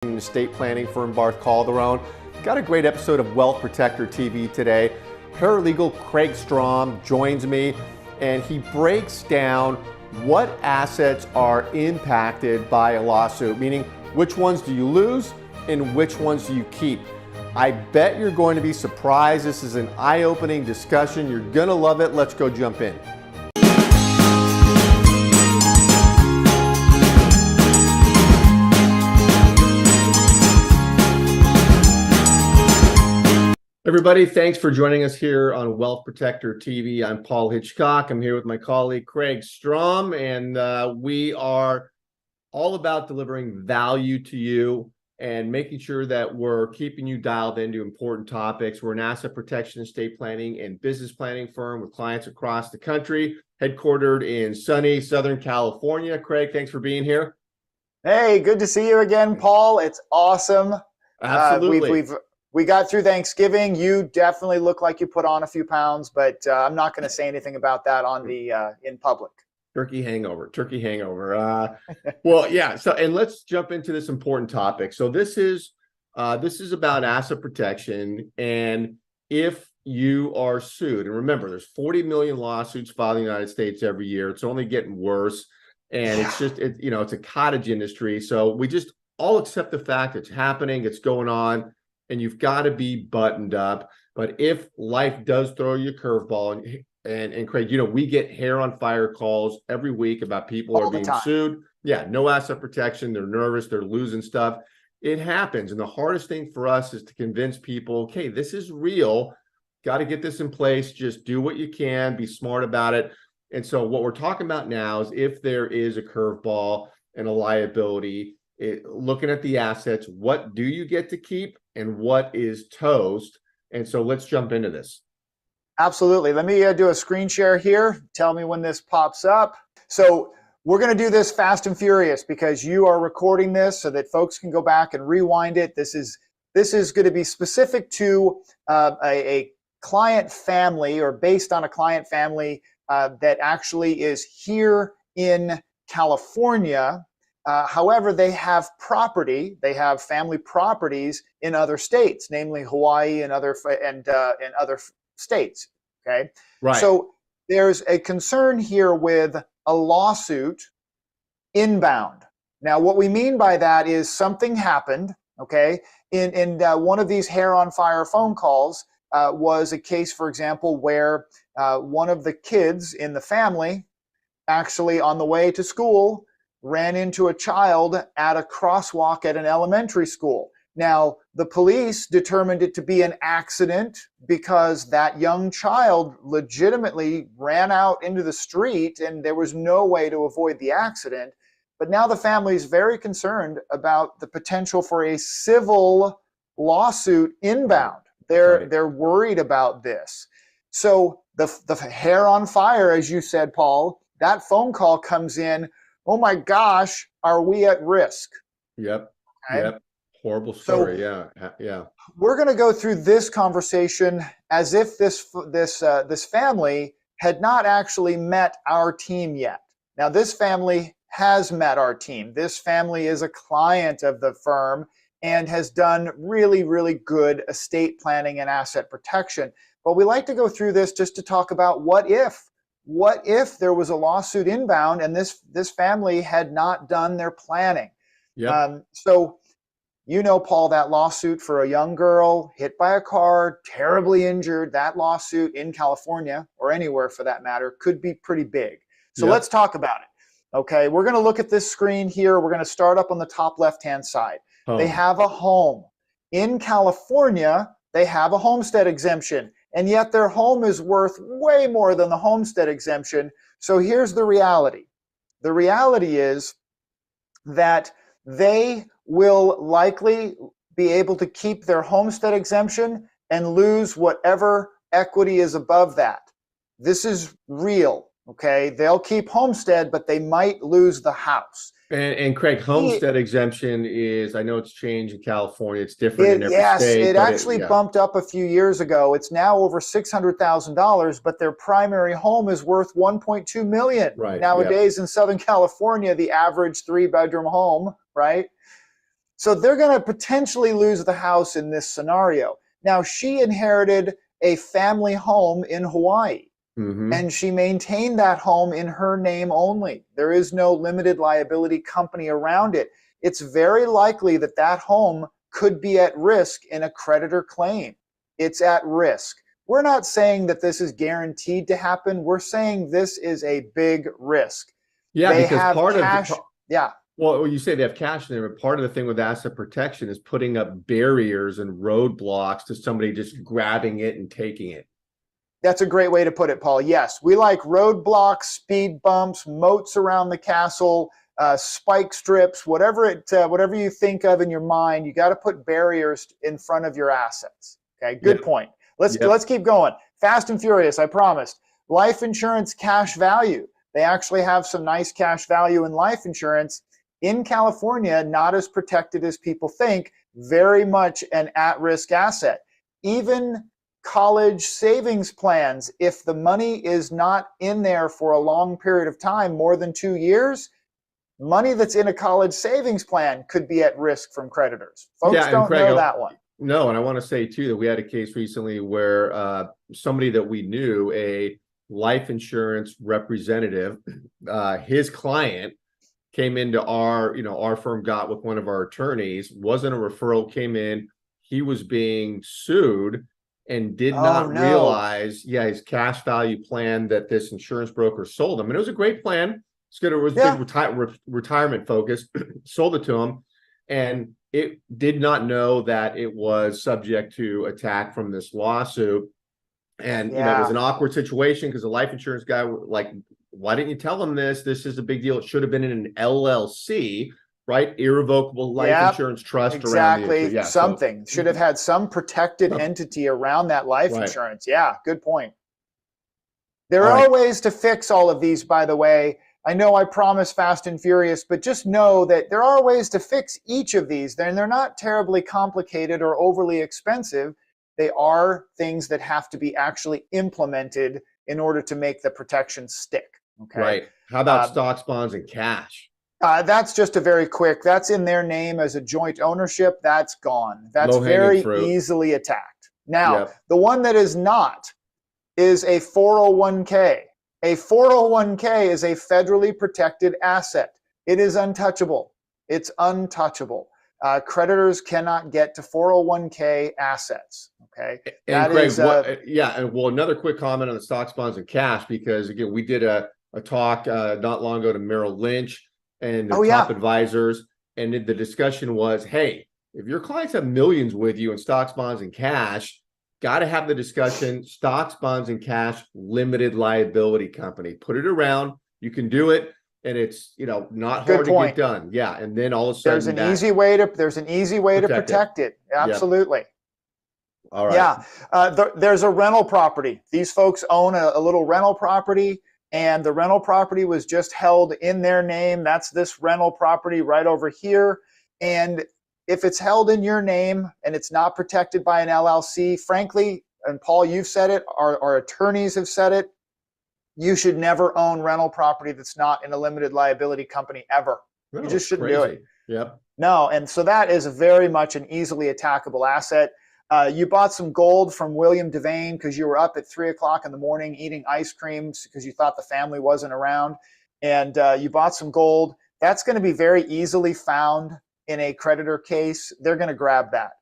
estate planning firm Barth Calderon. Got a great episode of Wealth Protector TV today. Paralegal Kraig Strom joins me and he breaks down what assets are impacted by a lawsuit, meaning which ones do you lose and which ones do you keep. I bet you're going to be surprised. This is an eye-opening discussion. You're gonna love it. Let's go jump in. Everybody, thanks for joining us here on Wealth Protector TV. I'm Paul Hitchcock. I'm here with my colleague Kraig Strom, and we are all about delivering value to you and making sure that we're keeping you dialed into important topics. We're an asset protection, estate planning, and business planning firm with clients across the country, headquartered in sunny Southern California. Kraig, thanks for being here. Hey, good to see you again, Paul. It's awesome. Absolutely. We got through Thanksgiving. You definitely look like you put on a few pounds, but I'm not going to say anything about that on the in public. Turkey hangover. Well, yeah. So, and let's jump into this important topic. So this is about asset protection, and if you are sued, and remember, there's 40 million lawsuits filed in the United States every year. It's only getting worse, and it's a cottage industry. So we just all accept the fact it's happening, it's going on, and you've got to be buttoned up. But if life does throw you a curveball, and Kraig, we get hair on fire calls every week about people all are being time. sued. Yeah, no asset protection. They're nervous. They're losing stuff. It happens. And the hardest thing for us is to convince people, okay, this is real. Got to get this in place. Just do what you can. Be smart about it. And so what we're talking about now is if there is a curveball and a liability, looking at the assets, what do you get to keep and what is toast? And so let's jump into this. Absolutely. Let me do a screen share here. Tell me when this pops up. So we're going to do this fast and furious because you are recording this so that folks can go back and rewind it. This is going to be specific to a client family, or based on a client family that actually is here in California. However, they have family properties in other states, namely Hawaii and other states. Okay. Right. So there's a concern here with a lawsuit inbound. Now, what we mean by that is something happened. Okay. In one of these hair on fire phone calls was a case, for example, where one of the kids in the family actually on the way to school ran into a child at a crosswalk at an elementary school. Now, the police determined it to be an accident because that young child legitimately ran out into the street and there was no way to avoid the accident. But now the family is very concerned about the potential for a civil lawsuit inbound. They're worried about this. So the hair on fire, as you said, Paul, that phone call comes in. Oh my gosh, are we at risk? Yep. Okay? Yep. Horrible story. So, yeah. We're going to go through this conversation as if this family had not actually met our team yet. Now, this family has met our team. This family is a client of the firm and has done really, really good estate planning and asset protection. But we like to go through this just to talk about what if there was a lawsuit inbound and this family had not done their planning. Yep. So, Paul, that lawsuit for a young girl hit by a car, terribly injured, that lawsuit in California, or anywhere for that matter, could be pretty big. So Let's talk about it. Okay, we're going to look at this screen here. We're going to start up on the top left-hand side. They have a home. In California, they have a homestead exemption, and yet their home is worth way more than the homestead exemption. So here's the reality. The reality is that they will likely be able to keep their homestead exemption and lose whatever equity is above that. This is real, okay? They'll keep homestead, but they might lose the house. And Kraig, homestead exemption is, I know it's changed in California. It's different in every state. Yes, it actually bumped up a few years ago. It's now over $600,000, but their primary home is worth $1.2 million. Right. Nowadays in Southern California, the average 3-bedroom home, right? So they're going to potentially lose the house in this scenario. Now, she inherited a family home in Hawaii, and she maintained that home in her name only. There is no limited liability company around it. It's very likely that that home could be at risk in a creditor claim. It's at risk. We're not saying that this is guaranteed to happen. We're saying this is a big risk. Yeah, they because have part cash. of Yeah. well, you say they have cash in there, but part of the thing with asset protection is putting up barriers and roadblocks to somebody just grabbing it and taking it. That's a great way to put it, Paul. Yes, we like roadblocks, speed bumps, moats around the castle, spike strips, whatever you think of in your mind. You got to put barriers in front of your assets. Okay, good point. Let's keep going. Fast and furious, I promised. Life insurance cash value. They actually have some nice cash value in life insurance. In California, not as protected as people think, very much an at-risk asset. Even college savings plans, if the money is not in there for a long period of time, more than 2 years, money that's in a college savings plan could be at risk from creditors. Folks don't Craig, know that one. No, and I want to say too that we had a case recently where somebody that we knew, a life insurance representative, his client came into our firm, got with one of our attorneys, wasn't a referral, came in, he was being sued and did not realize, his cash value plan that this insurance broker sold him. And it was a great plan. It's good. It was good retirement focus, sold it to him. And it did not know that it was subject to attack from this lawsuit. And, it was an awkward situation because the life insurance guy, like, why didn't you tell him this? This is a big deal. It should have been in an LLC, right? Irrevocable life insurance trust. Exactly. Around something. Should have had some protected entity around that life insurance. Yeah, good point. There are ways to fix all of these, by the way. I know I promise fast and furious, but just know that there are ways to fix each of these. And they're not terribly complicated or overly expensive. They are things that have to be actually implemented in order to make the protection stick. Okay. Right. How about stocks, bonds, and cash? That's just a very quick, that's in their name as a joint ownership. That's gone. That's very easily attacked. Now, the one that is not is a 401k. A 401k is a federally protected asset. It is untouchable. It's untouchable. Creditors cannot get to 401k assets. Okay. And Craig, another quick comment on the stocks, bonds, and cash, because again, we did a talk not long ago to Merrill Lynch and their top advisors, and the discussion was, hey, if your clients have millions with you in stocks, bonds, and cash, got to have the discussion, stocks, bonds, and cash, limited liability company. Put it around. You can do it. And it's, not hard to get done. Yeah. And then all of a sudden there's an easy way to protect it. Absolutely. Yep. All right. Yeah. There's a rental property. These folks own a little rental property, and the rental property was just held in their name. That's this rental property right over here. And if it's held in your name and it's not protected by an LLC, frankly, and Paul, you've said it, our attorneys have said it, you should never own rental property that's not in a limited liability company ever. You just shouldn't do it. Yep. No, and so that is very much an easily attackable asset. You bought some gold from William Devane because you were up at 3 o'clock in the morning eating ice cream because you thought the family wasn't around, and you bought some gold. That's going to be very easily found in a creditor case. They're going to grab that.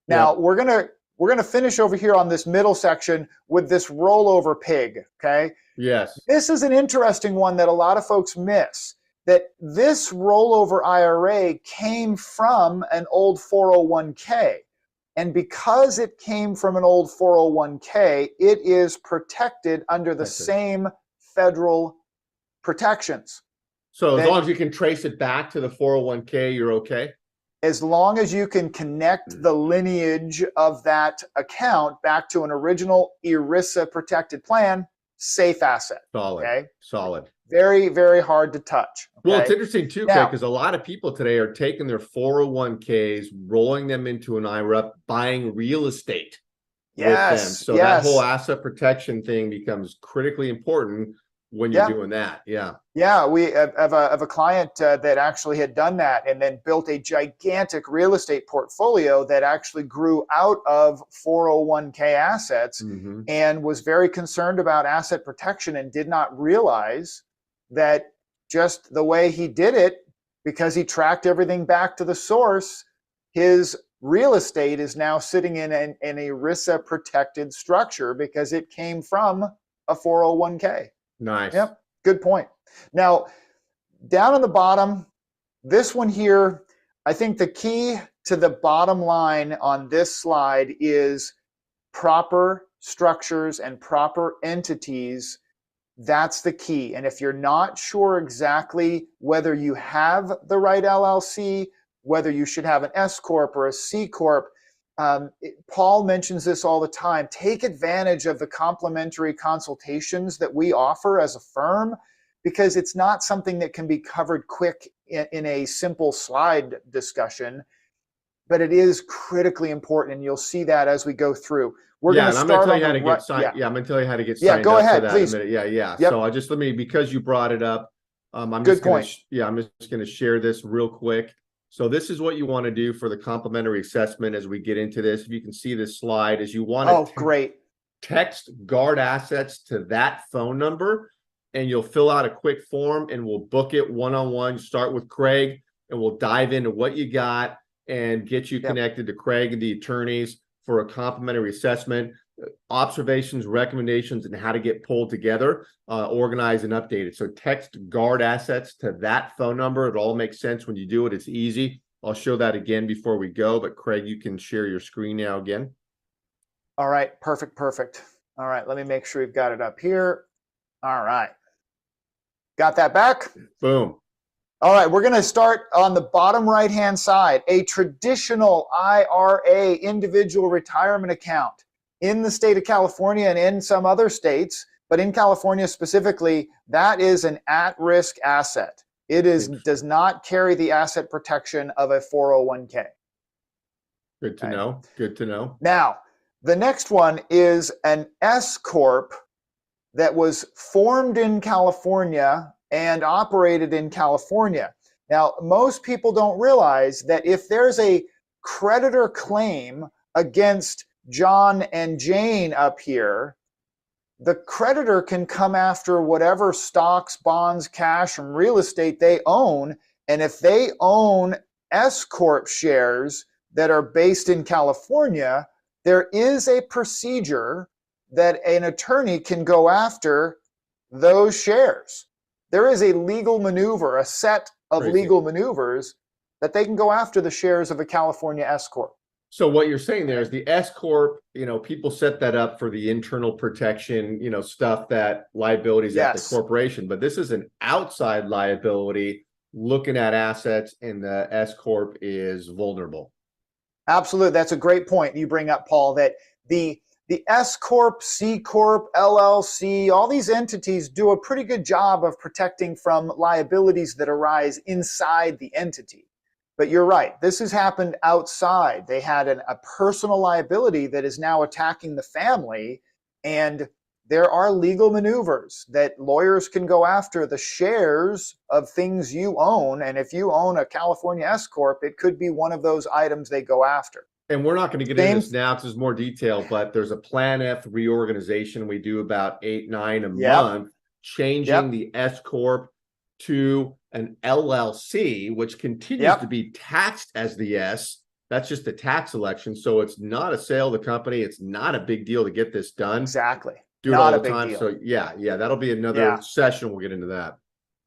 Now, we're going to finish over here on this middle section with this rollover pig, okay? Yes. This is an interesting one that a lot of folks miss, that this rollover IRA came from an old 401k. And because it came from an old 401k, it is protected under the same federal protections. So as long as you can trace it back to the 401k, you're okay? As long as you can connect the lineage of that account back to an original ERISA protected plan, safe asset. Solid. Okay? Solid. Very, very hard to touch. Okay? Well, it's interesting too, Craig, because a lot of people today are taking their 401ks, rolling them into an IRA, buying real estate with them. So that whole asset protection thing becomes critically important when you're Yeah. doing that. Yeah. Yeah, we have a client that actually had done that and then built a gigantic real estate portfolio that actually grew out of 401k assets Mm-hmm. and was very concerned about asset protection and did not realize that just the way he did it, because he tracked everything back to the source, his real estate is now sitting in a RISA protected structure because it came from a 401k. Nice. Yep, good point. Now, down on the bottom, this one here, I think the key to the bottom line on this slide is proper structures and proper entities. That's the key. And if you're not sure exactly whether you have the right LLC, whether you should have an S Corp or a C Corp, Paul mentions this all the time. Take advantage of the complimentary consultations that we offer as a firm, because it's not something that can be covered quick in a simple slide discussion, but it is critically important, and you'll see that as we go through. We're going to And I'm going to start tell on you how the to right. get signed. Yeah, I'm going to tell you how to get Yeah, signed go up for ahead, that please. in a minute. Yeah, yeah. Yep. So I just because you brought it up, I'm Good just going point. to I'm just going to share this real quick. So this is what you want to do for the complimentary assessment as we get into this. If you can see this slide, is you want to great. text guard assets to that phone number, and you'll fill out a quick form and we'll book it one-on-one. Start with Kraig and we'll dive into what you got and get you connected to Kraig and the attorneys for a complimentary assessment, observations, recommendations, and how to get pulled together, organized and updated. So text guard assets to that phone number. It all makes sense when you do it. It's easy. I'll show that again before we go, but Kraig, you can share your screen now again. All right, perfect, perfect. All right, let me make sure we've got it up here. All right. Got that back? Boom. All right, we're going to start on the bottom right-hand side. A traditional IRA, individual retirement account in the state of California and in some other states, but in California specifically, that is an at-risk asset. It does not carry the asset protection of a 401k. Good to know. Good to know. Now, the next one is an S Corp that was formed in California and operated in California. Now, most people don't realize that if there's a creditor claim against John and Jane up here, the creditor can come after whatever stocks, bonds, cash, and real estate they own. And if they own S Corp shares that are based in California, there is a procedure that an attorney can go after those shares. There is a legal maneuver, a set of legal maneuvers that they can go after the shares of a California S Corp. So what you're saying there is the S Corp, people set that up for the internal protection, stuff that liabilities at the corporation, but this is an outside liability looking at assets, and the S Corp is vulnerable. Absolutely. That's a great point you bring up, Paul, that the S Corp, C Corp, LLC, all these entities do a pretty good job of protecting from liabilities that arise inside the entity. But you're right. This has happened outside. They had a personal liability that is now attacking the family, and there are legal maneuvers that lawyers can go after the shares of things you own. And if you own a California S Corp, it could be one of those items they go after. And we're not going to get into this now because there's more detail, but there's a Plan F reorganization. We do about 8, 9 a month, changing the S Corp to an LLC, which continues to be taxed as the S. That's just a tax election. So it's not a sale of the company. It's not a big deal to get this done. Exactly. Do it all the time. So yeah, that'll be another session. We'll get into that.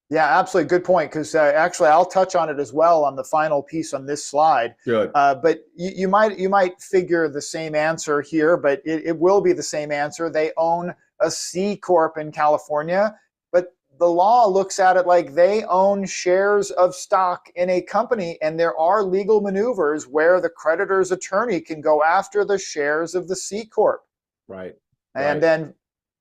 Yeah, absolutely. Good point. Because actually, I'll touch on it as well on the final piece on this slide. Good. But you might figure the same answer here, but it will be the same answer. They own a C Corp in California, but the law looks at it like they own shares of stock in a company, and there are legal maneuvers where the creditor's attorney can go after the shares of the C Corp. Right. And then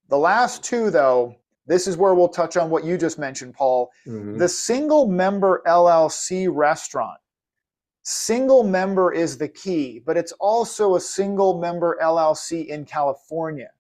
the last two, though, this is where we'll touch on what you just mentioned, Paul. The single member LLC restaurant. Single member is the key, but it's also a single member LLC in California.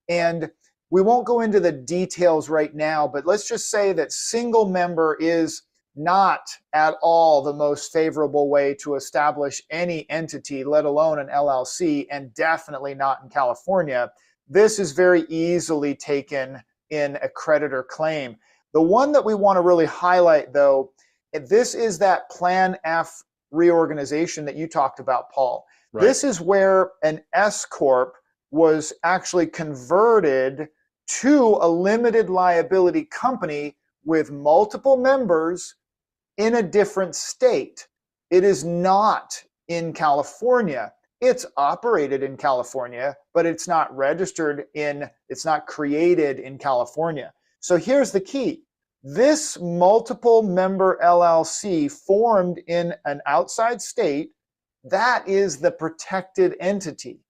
And We won't go into the details right now, but let's just say that single member is not at all the most favorable way to establish any entity, let alone an LLC, and definitely not in California. This is very easily taken in a creditor claim. The one that we want to really highlight, though, this is that Plan F reorganization that you talked about, Paul. Right. This is where an S Corp was actually converted to a limited liability company with multiple members in a different state. It is not in California. It's operated in California, but it's not registered in, it's not created in California. So here's the key. This multiple member LLC formed in an outside state, that is the protected entity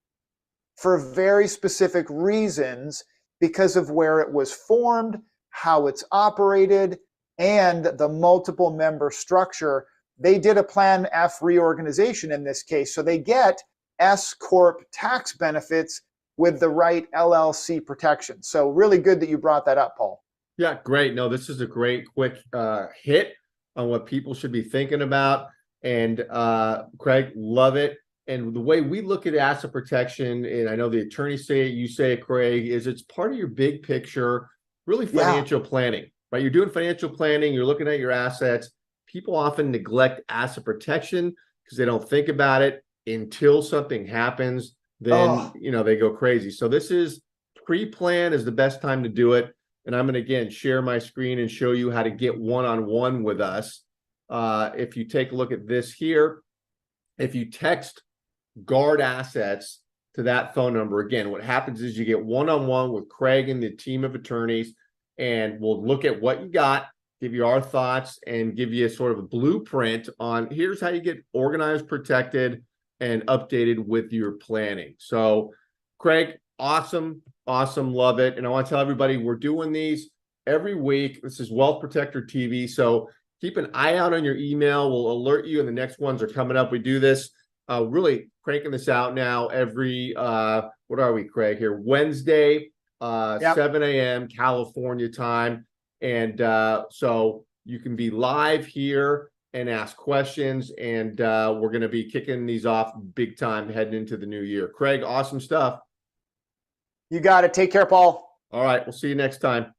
for very specific reasons because of where it was formed, how it's operated, and the multiple member structure. They did a Plan F reorganization in this case, so they get S Corp tax benefits with the right LLC protection. So really good that you brought that up, Paul. Yeah, great. No, this is a great quick hit on what people should be thinking about. And Kraig, love it. And the way we look at asset protection, and I know the attorneys say it, you say it, Kraig, is it's part of your big picture, really financial planning, right? You're doing financial planning, you're looking at your assets. People often neglect asset protection because they don't think about it until something happens. Then, you know, they go crazy. So this is pre-plan is the best time to do it. And I'm going to, again, share my screen and show you how to get one-on-one with us. If you take a look at this here, if you text Guard Assets to that phone number, again, what happens is you get one-on-one with Kraig and the team of attorneys, and we'll look at what you got, give you our thoughts, and give you a sort of a blueprint on here's how you get organized, protected, and updated with your planning. So, Kraig, awesome, love it. And I want to tell everybody we're doing these every week. This is Wealth Protector TV. So keep an eye out on your email. We'll alert you, and the next ones are coming up. We do this really cranking this out now every what are we, Kraig, here? Wednesday, 7 a.m. California time. And so you can be live here and ask questions. And we're going to be kicking these off big time heading into the new year. Kraig, awesome stuff. You got it. Take care, Paul. All right. We'll see you next time.